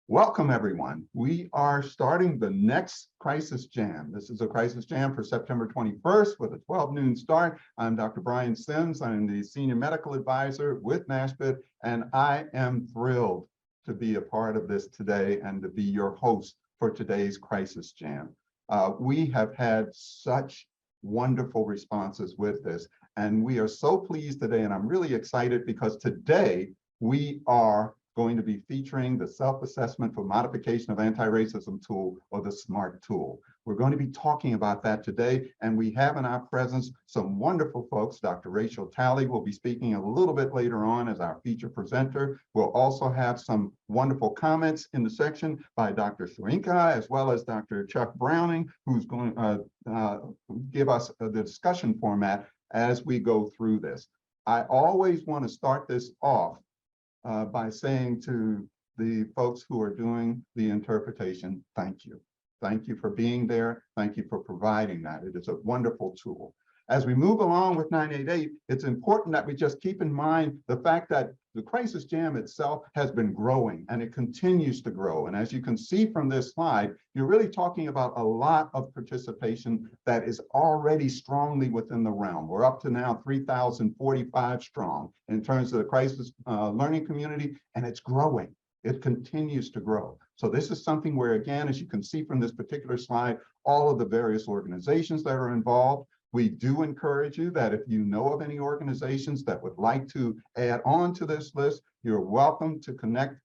Welcome, everyone. We are starting the next Crisis Jam. This is a Crisis Jam for September 21st with a 12 noon start. I'm Dr. Brian Sims. I'm the Senior Medical Advisor with NASHBIT, and I am thrilled to be a part of this today and to be your host for today's Crisis Jam. We have had such wonderful responses with this, and we are so pleased today, and I'm really excited because today we are going to be featuring the Self-Assessment for Modification of Anti-Racism Tool, or the SMART tool. We're going to be talking about that today, and we have in our presence some wonderful folks. Dr. Talley will be speaking a little bit later on as our feature presenter. We'll also have some wonderful comments in the section by Dr. Shrinka, as well as Dr. Chuck Browning, who's going to give us the discussion format as we go through this. I always want to start this off by saying to the folks who are doing the interpretation, thank you. Thank you for being there. Thank you for providing that. It is a wonderful tool. As we move along with 988, it's important that we just keep in mind the fact that the Crisis Jam itself has been growing and it continues to grow. And as you can see from this slide, you're really talking about a lot of participation that is already strongly within the realm. We're up to now 3,045 strong in terms of the crisis learning community, and it's growing. It continues to grow. So this is something where, again, as you can see from this particular slide, all of the various organizations that are involved. We do encourage you that if you know of any organizations that would like to add on to this list, you're welcome to connect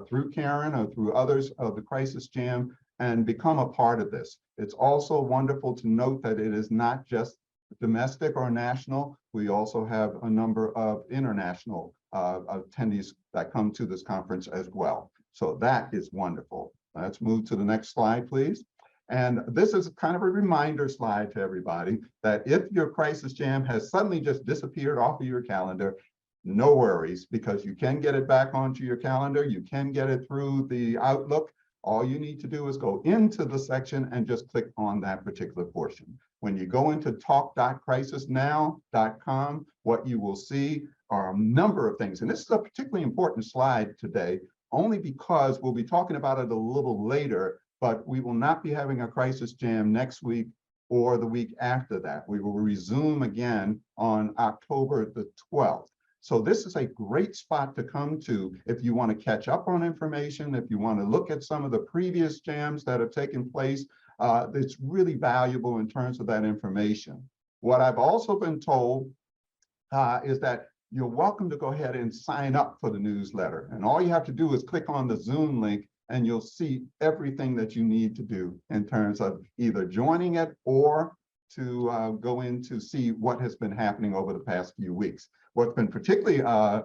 through Karen or through others of the Crisis Jam and become a part of this. It's also wonderful to note that it is not just domestic or national. We also have a number of international attendees that come to this conference as well. So that is wonderful. Let's move to the next slide, please. And this is kind of a reminder slide to everybody that if your Crisis Jam has suddenly just disappeared off of your calendar, no worries, because you can get it back onto your calendar. You can get it through the Outlook. All you need to do is go into the section and just click on that particular portion. When you go into talk.crisisnow.com, what you will see are a number of things. And this is a particularly important slide today, only because we'll be talking about it a little later, but we will not be having a Crisis Jam next week or the week after that. We will resume again on October the 12th. So this is a great spot to come to if you want to catch up on information, if you want to look at some of the previous jams that have taken place. It's really valuable in terms of that information. What I've also been told is that you're welcome to go ahead and sign up for the newsletter. And all you have to do is click on the Zoom link and you'll see everything that you need to do in terms of either joining it or to go in to see what has been happening over the past few weeks. What's been particularly, I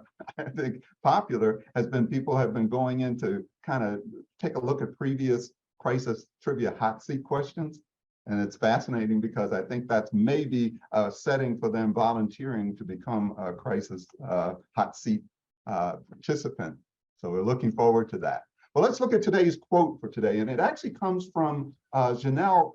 think, popular has been people have been going in to kind of take a look at previous crisis trivia hot seat questions. And it's fascinating because I think that's maybe a setting for them volunteering to become a crisis hot seat participant. So we're looking forward to that. Well, let's look at today's quote for today, and it actually comes from Janelle,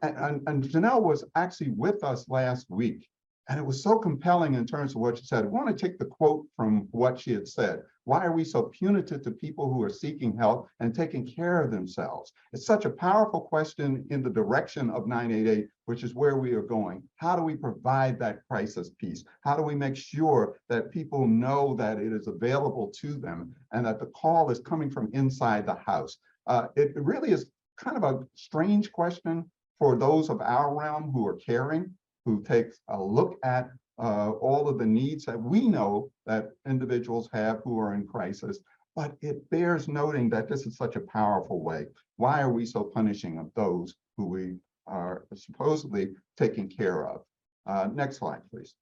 and Janelle was actually with us last week, and it was so compelling in terms of what she said. I want to take the quote from what she had said. Why are we so punitive to people who are seeking help and taking care of themselves? It's such a powerful question in the direction of 988, which is where we are going. How do we provide that crisis piece? How do we make sure that people know that it is available to them and that the call is coming from inside the house? It really is kind of a strange question for those of our realm who are caring, who take a look at all of the needs that we know that individuals have who are in crisis, but it bears noting that this is such a powerful way. Why are we so punishing of those who we are supposedly taking care of? Next slide, please.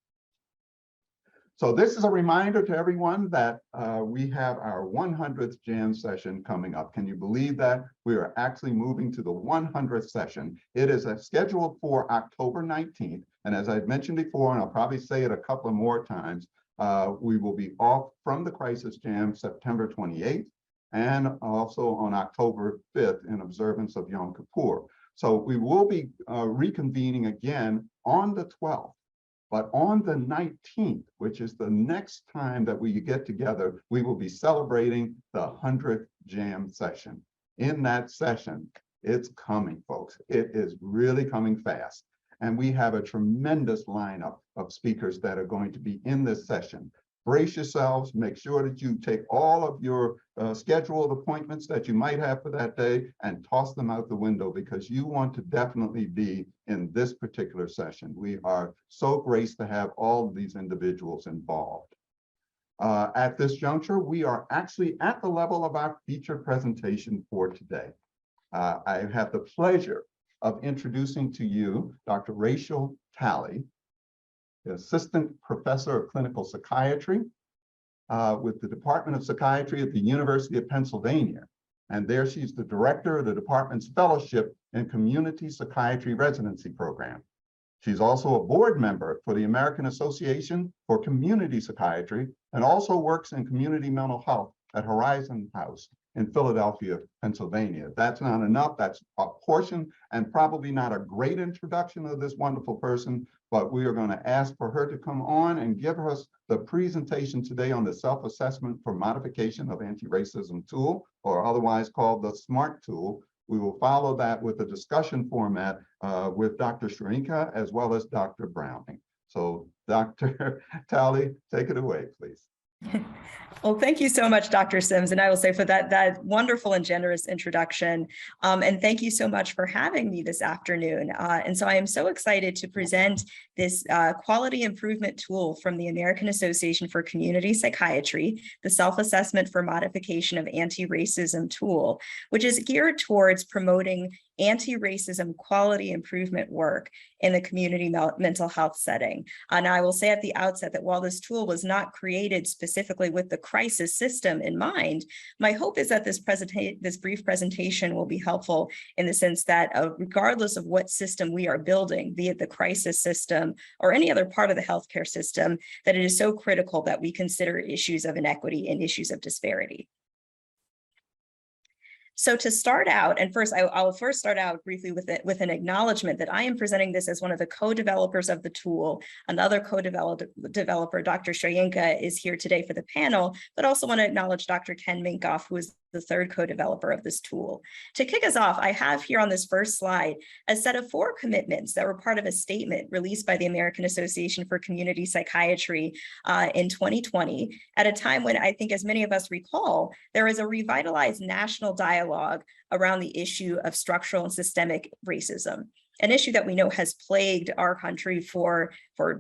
So this is a reminder to everyone that we have our 100th Jam session coming up. Can you believe that? We are actually moving to the 100th session. It is scheduled for October 19th. And as I've mentioned before, and I'll probably say it a couple of more times, we will be off from the Crisis Jam September 28th and also on October 5th in observance of Yom Kippur. So we will be reconvening again on the 12th. But on the 19th, which is the next time that we get together, we will be celebrating the 100th Jam session. In that session, it's coming, folks. It is really coming fast. And we have a tremendous lineup of speakers that are going to be in this session. Brace yourselves, make sure that you take all of your scheduled appointments that you might have for that day and toss them out the window, because you want to definitely be in this particular session. We are so graced to have all of these individuals involved. At this juncture, we are actually at the level of our featured presentation for today. I have the pleasure of introducing to you Dr. Rachel Talley, the Assistant Professor of Clinical Psychiatry with the Department of Psychiatry at the University of Pennsylvania. And there she's the director of the department's Fellowship in Community Psychiatry Residency Program. She's also a board member for the American Association for Community Psychiatry and also works in community mental health at Horizon House in Philadelphia, Pennsylvania. That's not enough. That's a portion and probably not a great introduction of this wonderful person, but we are going to ask for her to come on and give us the presentation today on the Self-Assessment for Modification of Anti-Racism Tool, or otherwise called the SMART tool. We will follow that with a discussion format with Dr. Shrinka as well as Dr. Browning. So Dr. Talley, take it away, please. Well, thank you so much, Dr. Sims. And I will say for that wonderful and generous introduction. And thank you so much for having me this afternoon. And so I am so excited to present this quality improvement tool from the American Association for Community Psychiatry, the Self-Assessment for Modification of Anti-Racism Tool, which is geared towards promoting anti-racism quality improvement work in the community mental health setting. And I will say at the outset that while this tool was not created specifically with the crisis system in mind, my hope is that this brief presentation will be helpful in the sense that regardless of what system we are building, be it the crisis system or any other part of the healthcare system, that it is so critical that we consider issues of inequity and issues of disparity. So to start out, and first, I'll first start out briefly with an acknowledgement that I am presenting this as one of the co-developers of the tool. Another co-developer, Dr. Shrinka, is here today for the panel, but also want to acknowledge Dr. Ken Minkoff, who is the third co-developer of this tool. To kick us off, I have here on this first slide a set of 4 commitments that were part of a statement released by the American Association for Community Psychiatry in 2020, at a time when I think, as many of us recall, there was a revitalized national dialogue around the issue of structural and systemic racism, an issue that we know has plagued our country for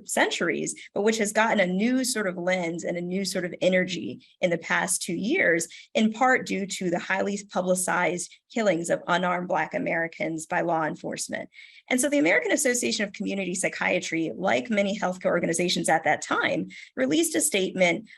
centuries, but which has gotten a new sort of lens and a new sort of energy in the past 2 years, in part due to the highly publicized killings of unarmed Black Americans by law enforcement. And so the American Association of Community Psychiatry, like many healthcare organizations at that time, released a statement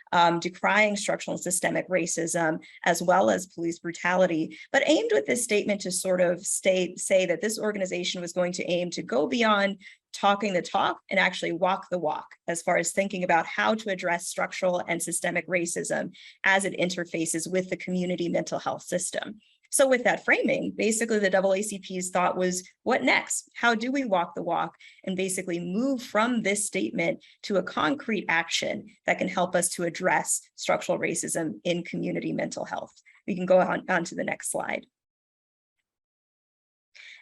decrying structural and systemic racism, as well as police brutality, but aimed with this statement to sort of say that this organization was going to aim to go beyond talking the talk and actually walk the walk as far as thinking about how to address structural and systemic racism as it interfaces with the community mental health system. So with that framing, basically the AACP's thought was, what next? How do we walk the walk and basically move from this statement to a concrete action that can help us to address structural racism in community mental health? We can go on to the next slide.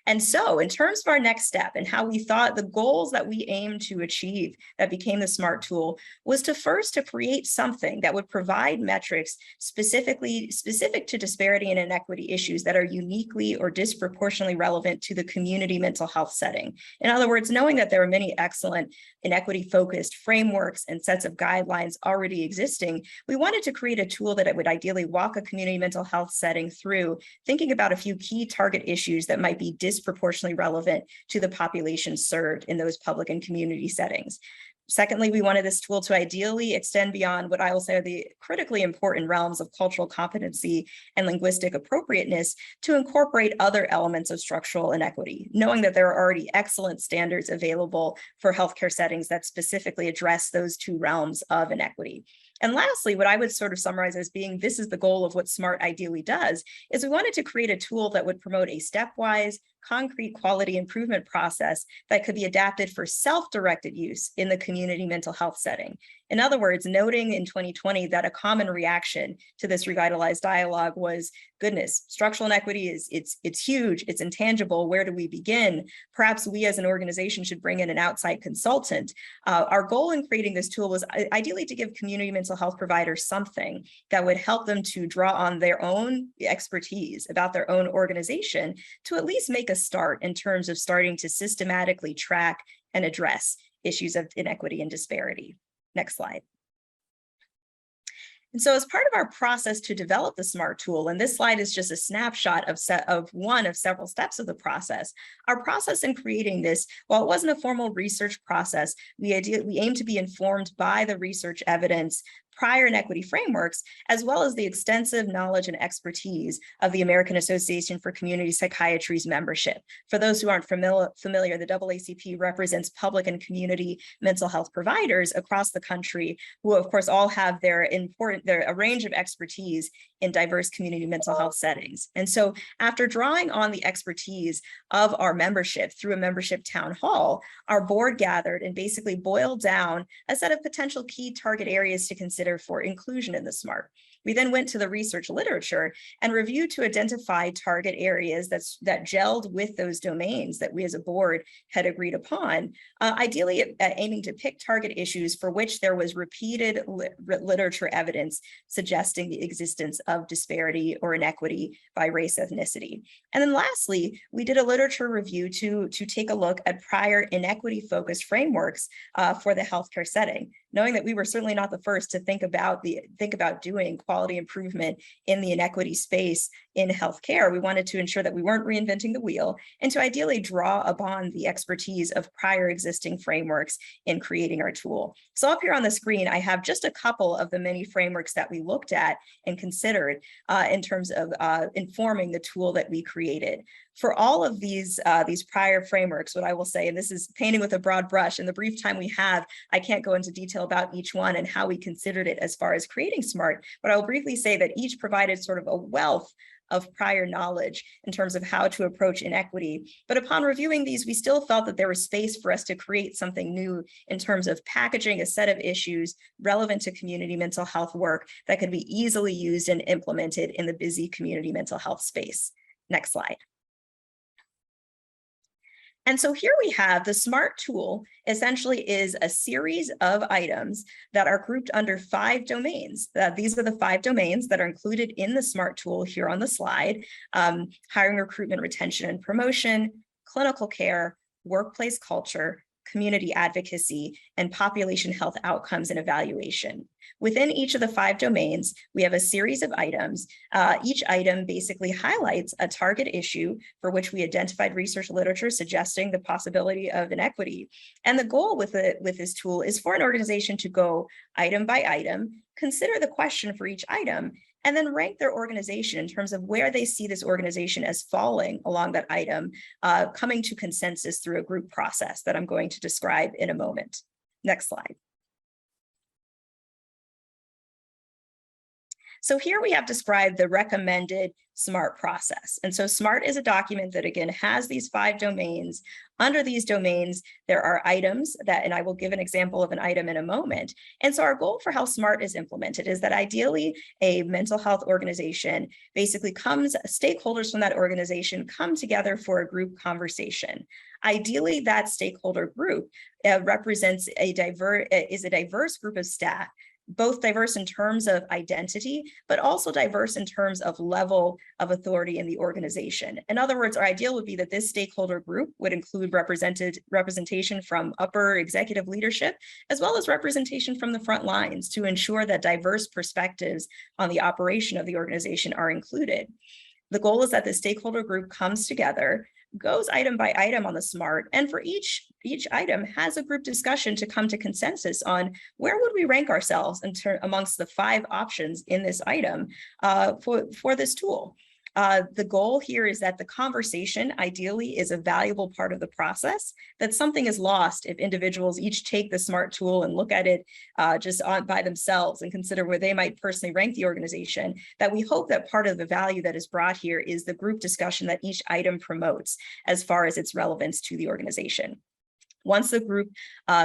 And so in terms of our next step and how we thought the goals that we aimed to achieve that became the SMART tool was to create something that would provide metrics specific to disparity and inequity issues that are uniquely or disproportionately relevant to the community mental health setting. In other words, knowing that there are many excellent inequity-focused frameworks and sets of guidelines already existing, we wanted to create a tool that it would ideally walk a community mental health setting through thinking about a few key target issues that might be disproportionately relevant to the population served in those public and community settings. Secondly, we wanted this tool to ideally extend beyond what I will say are the critically important realms of cultural competency and linguistic appropriateness to incorporate other elements of structural inequity, knowing that there are already excellent standards available for healthcare settings that specifically address those 2 realms of inequity. And lastly, what I would sort of summarize as being this is the goal of what SMART ideally does, is we wanted to create a tool that would promote a stepwise, concrete quality improvement process that could be adapted for self-directed use in the community mental health setting. In other words, noting in 2020 that a common reaction to this revitalized dialogue was, goodness, structural inequity it's huge, it's intangible, where do we begin? Perhaps we as an organization should bring in an outside consultant. Our goal in creating this tool was ideally to give community mental health providers something that would help them to draw on their own expertise about their own organization to at least make a start in terms of starting to systematically track and address issues of inequity and disparity. Next slide. And so as part of our process to develop the SMART tool, and this slide is just a snapshot of one of several steps of the process, our process in creating this, while it wasn't a formal research process, we aim to be informed by the research evidence, prior inequity frameworks, as well as the extensive knowledge and expertise of the American Association for Community Psychiatry's membership. For those who aren't familiar, the AACP represents public and community mental health providers across the country, who of course all have a range of expertise in diverse community mental health settings. And so after drawing on the expertise of our membership through a membership town hall, our board gathered and basically boiled down a set of potential key target areas to consider for inclusion in the SMART. We then went to the research literature and reviewed to identify target areas that gelled with those domains that we as a board had agreed upon, ideally aiming to pick target issues for which there was repeated literature evidence suggesting the existence of disparity or inequity by race, ethnicity. And then lastly, we did a literature review to take a look at prior inequity-focused frameworks for the healthcare setting, knowing that we were certainly not the first to think about doing quality improvement in the inequity space in healthcare. We wanted to ensure that we weren't reinventing the wheel and to ideally draw upon the expertise of prior existing frameworks in creating our tool. So up here on the screen, I have just a couple of the many frameworks that we looked at and considered in terms of informing the tool that we created. For all of these prior frameworks, what I will say, and this is painting with a broad brush, in the brief time we have, I can't go into detail about each one and how we considered it as far as creating SMART, but I'll briefly say that each provided sort of a wealth of prior knowledge in terms of how to approach inequity. But upon reviewing these, we still felt that there was space for us to create something new in terms of packaging a set of issues relevant to community mental health work that could be easily used and implemented in the busy community mental health space. Next slide. And so here we have the SMART tool essentially is a series of items that are grouped under 5 domains. These are the 5 domains that are included in the SMART tool here on the slide: hiring, recruitment, retention, and promotion, clinical care, workplace culture, community advocacy, and population health outcomes and evaluation. Within each of the 5 domains, we have a series of items. Each item basically highlights a target issue for which we identified research literature suggesting the possibility of inequity. And the goal with this tool is for an organization to go item by item, consider the question for each item, and then rank their organization in terms of where they see this organization as falling along that item, coming to consensus through a group process that I'm going to describe in a moment. Next slide. So here we have described the recommended SMART process. And so SMART is a document that, again, has these 5 domains. Under these domains, there are items that, and I will give an example of an item in a moment. And so our goal for how SMART is implemented is that ideally a mental health organization basically stakeholders from that organization come together for a group conversation. Ideally, that stakeholder group represents a diverse group of staff, both diverse in terms of identity, but also diverse in terms of level of authority in the organization. In other words, our ideal would be that this stakeholder group would include representation from upper executive leadership, as well as representation from the front lines to ensure that diverse perspectives on the operation of the organization are included. The goal is that the stakeholder group comes together, goes item by item on the SMART, and for each item has a group discussion to come to consensus on where would we rank ourselves amongst the 5 options in this item for this tool. The goal here is that the conversation ideally is a valuable part of the process, that something is lost if individuals each take the SMART tool and look at it just by themselves and consider where they might personally rank the organization, that we hope that part of the value that is brought here is the group discussion that each item promotes as far as its relevance to the organization. Once the group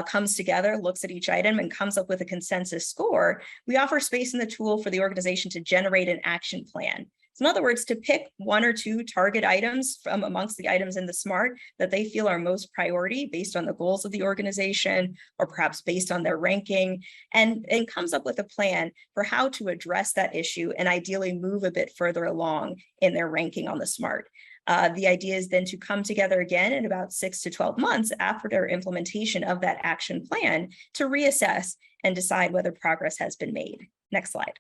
comes together, looks at each item and comes up with a consensus score, we offer space in the tool for the organization to generate an action plan. So in other words, to pick one or two target items from amongst the items in the SMART that they feel are most priority based on the goals of the organization, or perhaps based on their ranking, and comes up with a plan for how to address that issue and ideally move a bit further along in their ranking on the SMART. The idea is then to come together again in about 6 to 12 months after their implementation of that action plan to reassess and decide whether progress has been made. Next slide.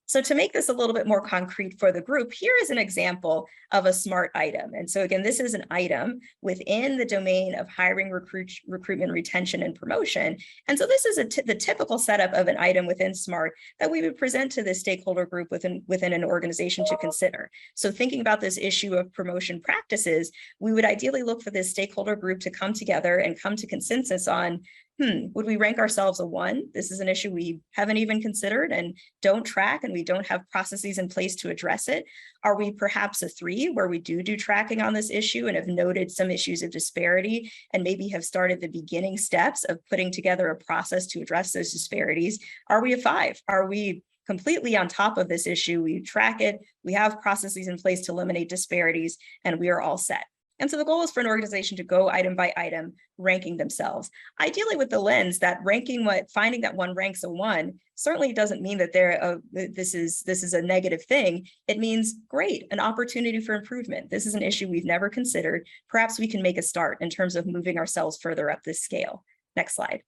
So to make this a little bit more concrete for the group, here is an example of a SMART item. And so again, this is an item within the domain of hiring, recruitment, retention, and promotion. And so this is the typical setup of an item within SMART that we would present to the stakeholder group within an organization to consider. So thinking about this issue of promotion practices, we would ideally look for this stakeholder group to come together and come to consensus on, would we rank ourselves a 1? This is an issue we haven't even considered and don't track, and we don't have processes in place to address it. Are we perhaps a 3, where we do tracking on this issue and have noted some issues of disparity and maybe have started the beginning steps of putting together a process to address those disparities? Are we a 5? Are we completely on top of this issue? We track it, we have processes in place to eliminate disparities, and we are all set. And so the goal is for an organization to go item by item, ranking themselves, ideally with the lens that finding that one ranks a 1 certainly doesn't mean that this is a negative thing. It means great, an opportunity for improvement. This is an issue we've never considered. Perhaps we can make a start in terms of moving ourselves further up this scale. Next slide.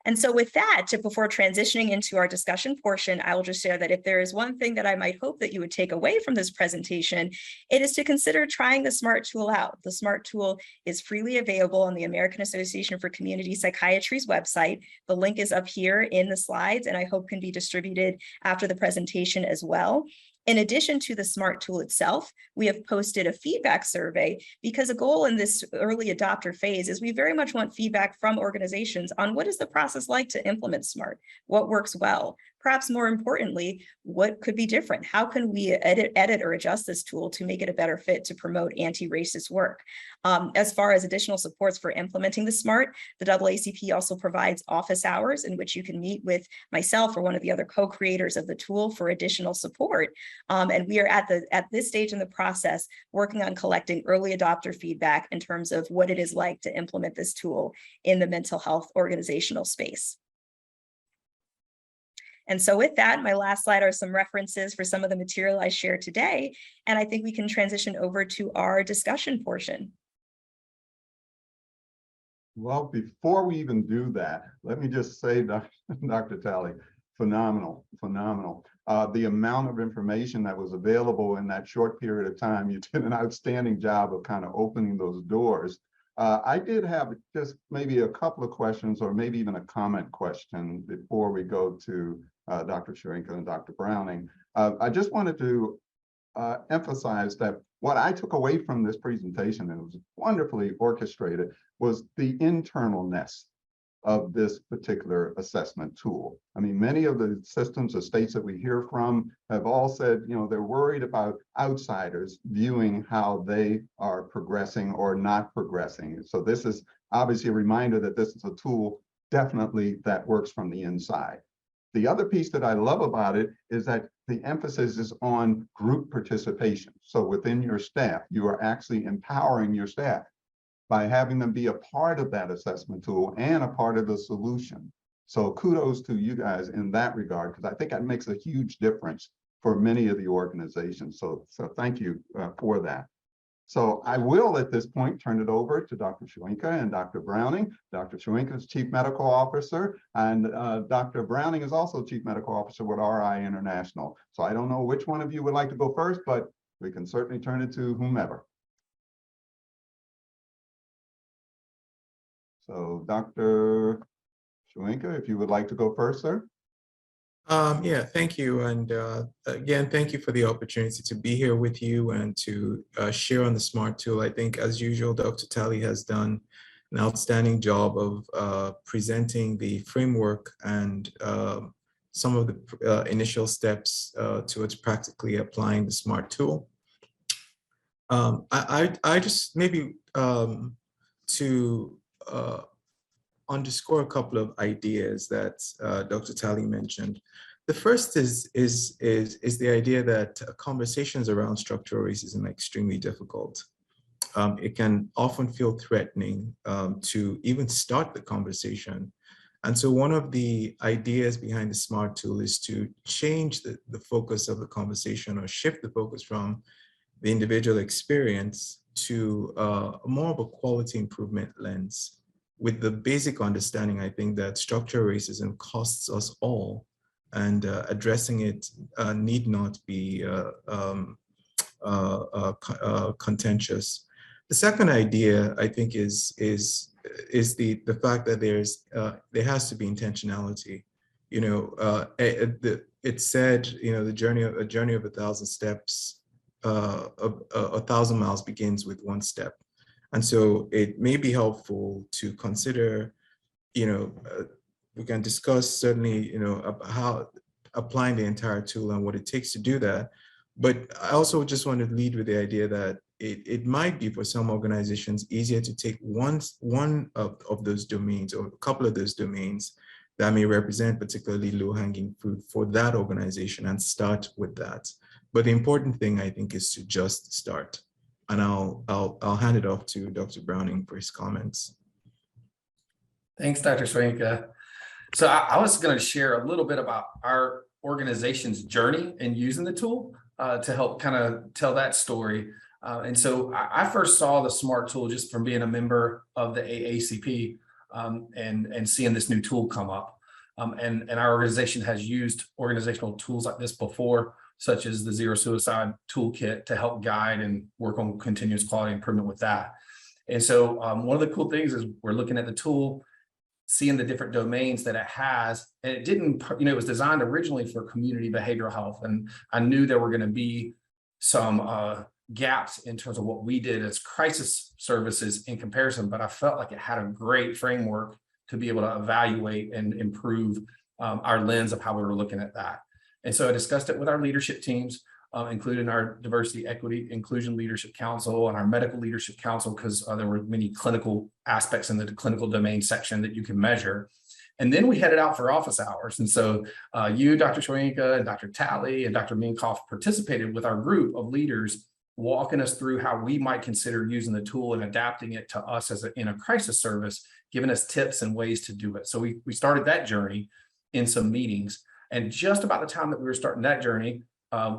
And so with that, before transitioning into our discussion portion, I will just share that if there is one thing that I might hope that you would take away from this presentation, it is to consider trying the SMART tool out. The SMART tool is freely available on the American Association for Community Psychiatry's website. The link is up here in the slides, and I hope can be distributed after the presentation as well. In addition to the SMART tool itself, we have posted a feedback survey, because a goal in this early adopter phase is we very much want feedback from organizations on what is the process like to implement SMART, what works well. Perhaps more importantly, what could be different? How can we edit or adjust this tool to make it a better fit to promote anti-racist work? As far as additional supports for implementing the SMART, the AACP also provides office hours in which you can meet with myself or one of the other co-creators of the tool for additional support. And we are at this stage in the process working on collecting early adopter feedback in terms of what it is like to implement this tool in the mental health organizational space. And so with that, my last slide are some references for some of the material I shared today. And I think we can transition over to our discussion portion. Well, before we even do that, let me just say, Dr. Talley, phenomenal, phenomenal. The amount of information that was available in that short period of time, you did an outstanding job of kind of opening those doors. I did have just maybe a couple of questions, or maybe even a comment question before we go to Dr. Sharinka and Dr. Browning. I just wanted to emphasize that what I took away from this presentation, and it was wonderfully orchestrated, was the internalness of this particular assessment tool. I mean, many of the systems or states that we hear from have all said, you know, they're worried about outsiders viewing how they are progressing or not progressing. So this is obviously a reminder that this is a tool definitely that works from the inside. The other piece that I love about it is that the emphasis is on group participation. So within your staff, you are actually empowering your staff by having them be a part of that assessment tool and a part of the solution. So kudos to you guys in that regard, because I think that makes a huge difference for many of the organizations. So thank you for that. So I will at this point turn it over to Dr. Sharinka and Dr. Browning. Dr. Sharinka is Chief Medical Officer, and Dr. Browning is also Chief Medical Officer with RI International. So I don't know which one of you would like to go first, but we can certainly turn it to whomever. So Dr. Chewinka, if you would like to go first, sir. Yeah, thank you. And again, thank you for the opportunity to be here with you and to share on the SMART tool. I think, as usual, Dr. Talley has done an outstanding job of presenting the framework and some of the initial steps towards practically applying the SMART tool. I just maybe to underscore a couple of ideas that Dr. Talley mentioned. The first is the idea that conversations around structural racism are extremely difficult. It can often feel threatening to even start the conversation. And so one of the ideas behind the SMART tool is to change the focus of the conversation, or shift the focus from the individual experience to more of a quality improvement lens, with the basic understanding, I think, that structural racism costs us all, and addressing it need not be contentious. The second idea, I think, is the fact that there has to be intentionality. You know, it said, you know, a journey of 1,000 steps, 1,000 miles begins with one step. And so it may be helpful to consider, you know, we can discuss certainly, you know, how applying the entire tool and what it takes to do that. But I also just want to lead with the idea that it might be, for some organizations, easier to take one of those domains, or a couple of those domains that may represent particularly low-hanging fruit for that organization, and start with that. But the important thing, I think, is to just start. And I'll hand it off to Dr. Browning for his comments. Thanks, Dr. Chewinka. So I was going to share a little bit about our organization's journey in using the tool to help kind of tell that story. And so I first saw the SMART tool just from being a member of the AACP and seeing this new tool come up. And our organization has used organizational tools like this before, such as the Zero Suicide Toolkit, to help guide and work on continuous quality improvement with that. And so one of the cool things is we're looking at the tool, seeing the different domains that it has, and it didn't, you know, it was designed originally for community behavioral health. And I knew there were going to be some gaps in terms of what we did as crisis services in comparison, but I felt like it had a great framework to be able to evaluate and improve our lens of how we were looking at that. And so I discussed it with our leadership teams, including our Diversity, Equity, Inclusion Leadership Council and our Medical Leadership Council, because there were many clinical aspects in the clinical domain section that you can measure. And then we headed out for office hours. And so you, Dr. Chewinka, and Dr. Talley, and Dr. Minkoff participated with our group of leaders, walking us through how we might consider using the tool and adapting it to us as in a crisis service, giving us tips and ways to do it. So we started that journey in some meetings. And just about the time that we were starting that journey,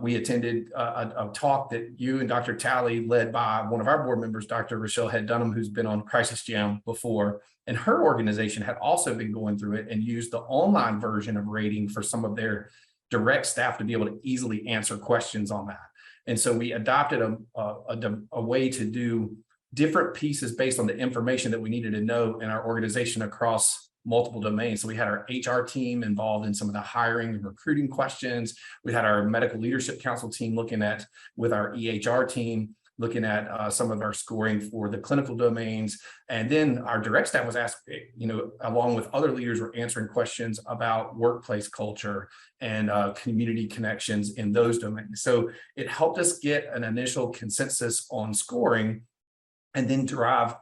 we attended a talk that you and Dr. Talley led by one of our board members, Dr. Rochelle Head Dunham, who's been on Crisis Jam before. And her organization had also been going through it and used the online version of rating for some of their direct staff to be able to easily answer questions on that. And so we adopted a way to do different pieces based on the information that we needed to know in our organization across multiple domains. So we had our HR team involved in some of the hiring and recruiting questions. We had our Medical Leadership Council team looking at, with our EHR team, looking at some of our scoring for the clinical domains. And then our direct staff was asked, you know, along with other leaders, were answering questions about workplace culture and community connections in those domains. So it helped us get an initial consensus on scoring, and then drive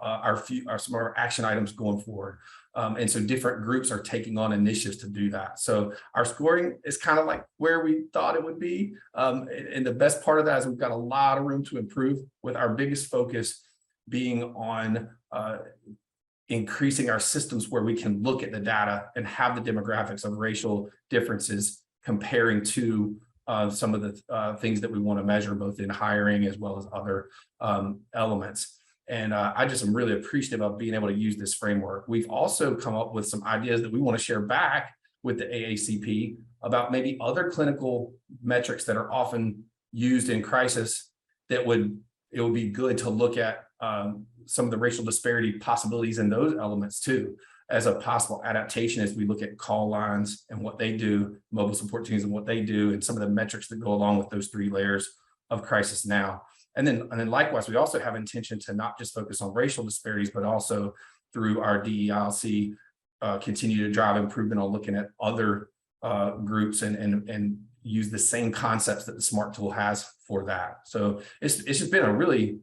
some of our action items going forward. And so different groups are taking on initiatives to do that. So our scoring is kind of like where we thought it would be. And the best part of that is we've got a lot of room to improve, with our biggest focus being on increasing our systems where we can look at the data and have the demographics of racial differences comparing to some of the things that we want to measure, both in hiring as well as other elements. And I just am really appreciative of being able to use this framework. We've also come up with some ideas that we want to share back with the AACP about maybe other clinical metrics that are often used in crisis that it would be good to look at some of the racial disparity possibilities in those elements too. as a possible adaptation as we look at call lines and what they do, mobile support teams and what they do, and some of the metrics that go along with those 3 layers of crisis now. And then likewise, we also have intention to not just focus on racial disparities, but also through our DEILC, continue to drive improvement on looking at other groups and use the same concepts that the SMART tool has for that. So it's just been a really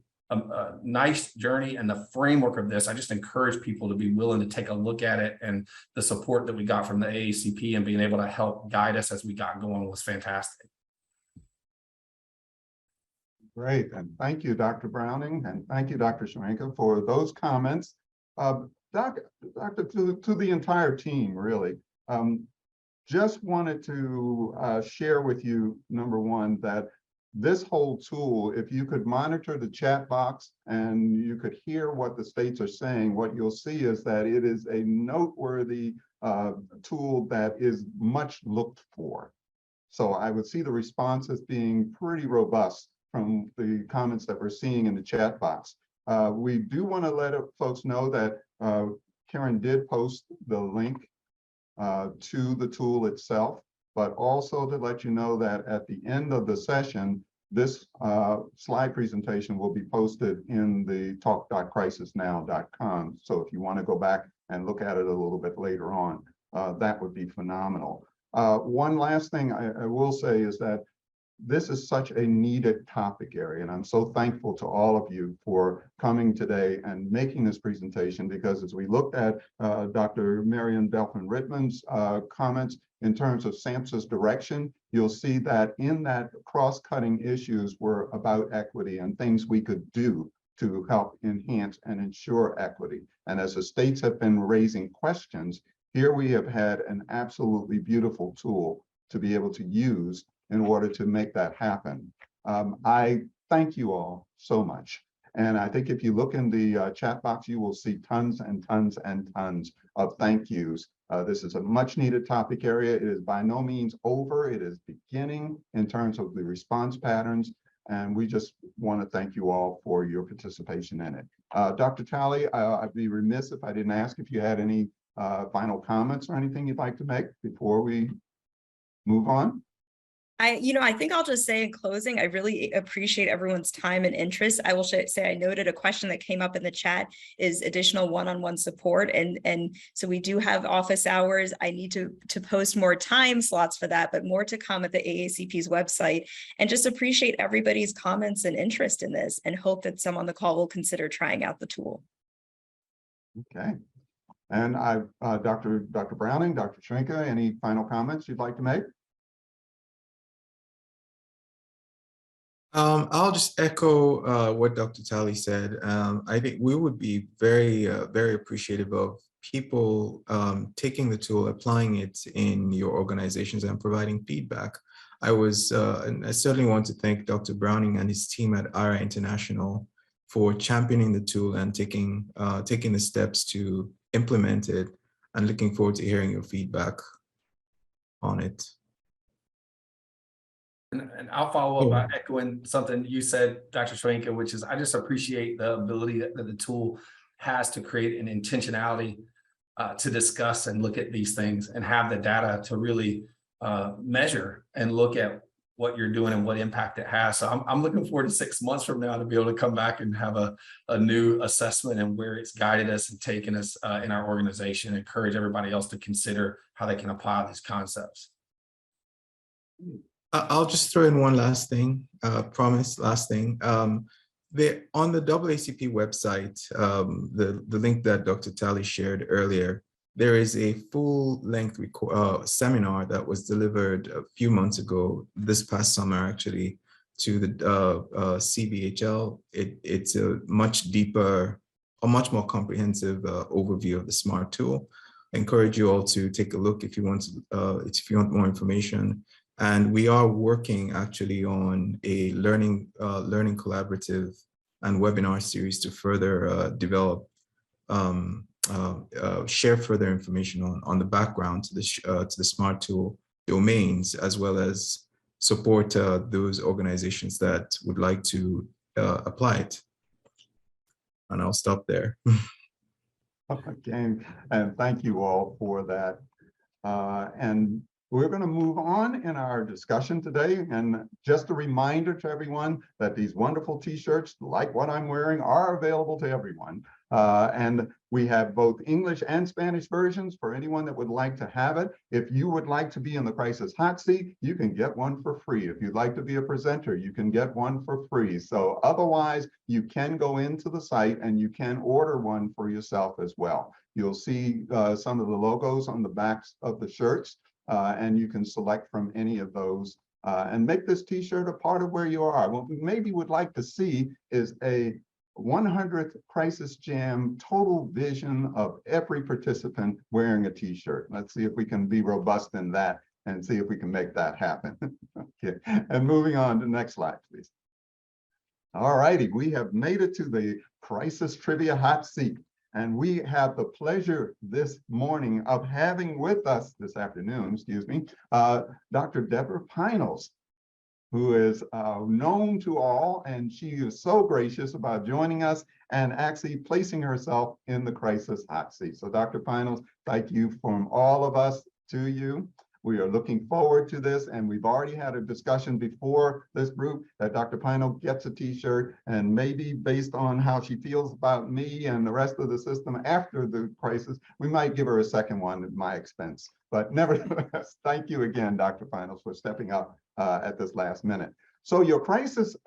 nice journey, and the framework of this, I just encourage people to be willing to take a look at it, and the support that we got from the AACP and being able to help guide us as we got going was fantastic. Great, and thank you, Dr. Browning, and thank you, Dr. Schwenka, for those comments. Doctor, to the entire team, really, just wanted to share with you, number one, that this whole tool, if you could monitor the chat box and you could hear what the states are saying, what you'll see is that it is a noteworthy tool that is much looked for. So I would see the responses being pretty robust from the comments that we're seeing in the chat box. We do want to let folks know that Karen did post the link to the tool itself, but also to let you know that at the end of the session, this slide presentation will be posted in the talk.crisisnow.com. So if you want to go back and look at it a little bit later on, that would be phenomenal. One last thing I will say is that this is such a needed topic area, and I'm so thankful to all of you for coming today and making this presentation, because as we looked at Dr. Marian Delphin-Rittman's comments in terms of SAMHSA's direction, you'll see that in that cross-cutting issues were about equity and things we could do to help enhance and ensure equity. And as the states have been raising questions, here we have had an absolutely beautiful tool to be able to use in order to make that happen. I thank you all so much. And I think if you look in the chat box, you will see tons and tons and tons of thank yous. This is a much needed topic area. It is by no means over. It is beginning in terms of the response patterns. And we just want to thank you all for your participation in it. Dr. Talley, I'd be remiss if I didn't ask if you had any final comments or anything you'd like to make before we move on. I think I'll just say in closing, I really appreciate everyone's time and interest. I will say I noted a question that came up in the chat is additional one-on-one support. And so we do have office hours. I need to post more time slots for that, but more to come at the AACP's website, and just appreciate everybody's comments and interest in this, and hope that some on the call will consider trying out the tool. Okay. And Dr. Browning, Dr. Schwenka, any final comments you'd like to make? I'll just echo what Dr. Talley said. I think we would be very, very appreciative of people taking the tool, applying it in your organizations, and providing feedback. And I certainly want to thank Dr. Browning and his team at IRA International for championing the tool and taking the steps to implement it, and looking forward to hearing your feedback on it. And I'll follow up by echoing something you said, Dr. Schwenka, which is I just appreciate the ability that the tool has to create an intentionality to discuss and look at these things, and have the data to really measure and look at what you're doing and what impact it has. So I'm looking forward to 6 months from now to be able to come back and have a new assessment and where it's guided us and taken us in our organization. Encourage everybody else to consider how they can apply these concepts. I'll just throw in one last thing, last thing. On the AACP website, the link that Dr. Talley shared earlier, there is a full-length seminar that was delivered a few months ago, this past summer actually, to the CBHL. It's a much deeper, a much more comprehensive overview of the SMART tool. I encourage you all to take a look if you want more information. And we are working actually on a learning collaborative and webinar series to further develop, share further information on the background to the SMART tool domains, as well as support those organizations that would like to apply it. And I'll stop there. Again, and thank you all for that. And we're going to move on in our discussion today. And just a reminder to everyone that these wonderful t-shirts, like what I'm wearing, are available to everyone. And we have both English and Spanish versions for anyone that would like to have it. If you would like to be in the crisis hot seat, you can get one for free. If you'd like to be a presenter, you can get one for free. So otherwise, you can go into the site and you can order one for yourself as well. You'll see some of the logos on the backs of the shirts, and you can select from any of those and make this t-shirt a part of where you are. What we maybe would like to see is a 100th Crisis Jam total vision of every participant wearing a t-shirt. Let's see if we can be robust in that and see if we can make that happen. Okay, and moving on to the next slide, please. All righty, we have made it to the Crisis Trivia Hot Seat. And we have the pleasure this morning of having with us this afternoon, excuse me, Dr. Deborah Pinels, who is known to all, and she is so gracious about joining us and actually placing herself in the crisis hot seat. So Dr. Pinels, thank you from all of us to you. We are looking forward to this, and we've already had a discussion before this group that Dr. Pinel gets a t-shirt, and maybe based on how she feels about me and the rest of the system after the crisis, we might give her a second one at my expense. But nevertheless, thank you again, Dr. Pinels, for stepping up at this last minute. So your crisis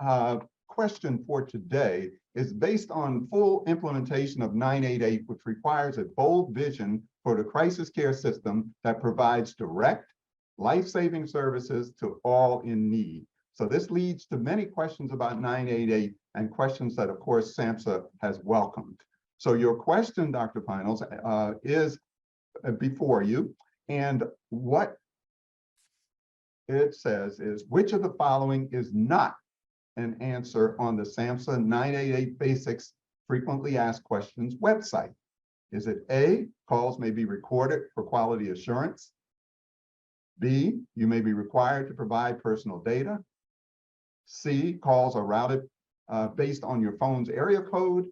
question for today is based on full implementation of 988, which requires a bold vision for the crisis care system that provides direct, life-saving services to all in need. So this leads to many questions about 988 and questions that, of course, SAMHSA has welcomed. So your question, Dr. Pinels, is before you, and what it says is, which of the following is not an answer on the SAMHSA 988 Basics Frequently Asked Questions website? Is it A, calls may be recorded for quality assurance? B, you may be required to provide personal data? C, calls are routed based on your phone's area code?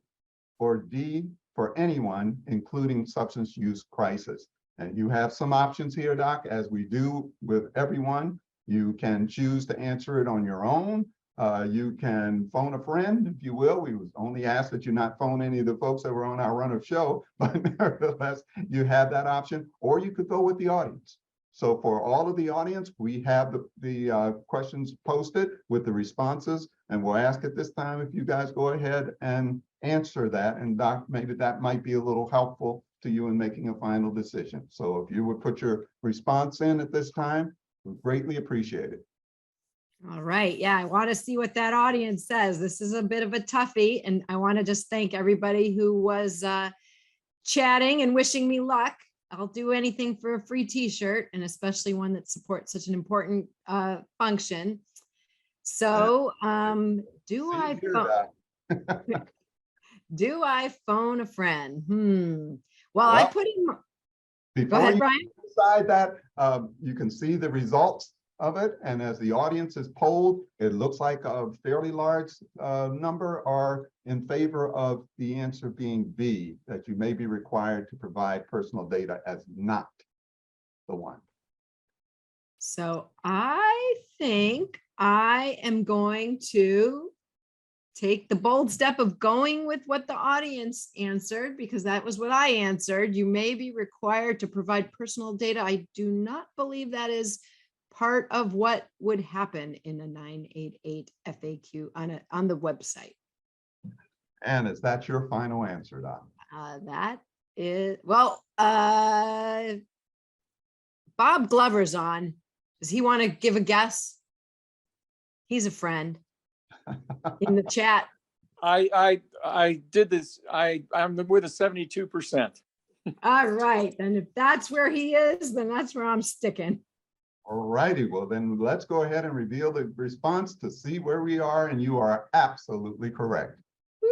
Or D, for anyone, including substance use crisis? And you have some options here, Doc, as we do with everyone. You can choose to answer it on your own. You can phone a friend, if you will. We was only asked that you not phone any of the folks that were on our run of show, but nevertheless, you have that option, or you could go with the audience. So for all of the audience, we have the questions posted with the responses, and we'll ask at this time if you guys go ahead and answer that. And Doc, maybe that might be a little helpful to you in making a final decision. So if you would put your response in at this time, we greatly appreciate it. All right. Yeah, I want to see what that audience says. This is a bit of a toughie, and I want to just thank everybody who was chatting and wishing me luck. I'll do anything for a free t-shirt, and especially one that supports such an important function. So do I phone a friend? Well, I put in. Go ahead, Brian. Decide that, you can see the results of it, and as the audience is polled, it looks like a fairly large number are in favor of the answer being B, that you may be required to provide personal data as not the one. So I think I am going to take the bold step of going with what the audience answered, because that was what I answered. You may be required to provide personal data. I do not believe that is part of what would happen in a 988 FAQ on the website. And is that your final answer, Doc? That is, well, Bob Glover's on. Does he want to give a guess? He's a friend in the chat. I did this. I'm with a 72%. All right, then if that's where he is, then that's where I'm sticking. All righty, well then let's go ahead and reveal the response to see where we are, and you are absolutely correct. Woo!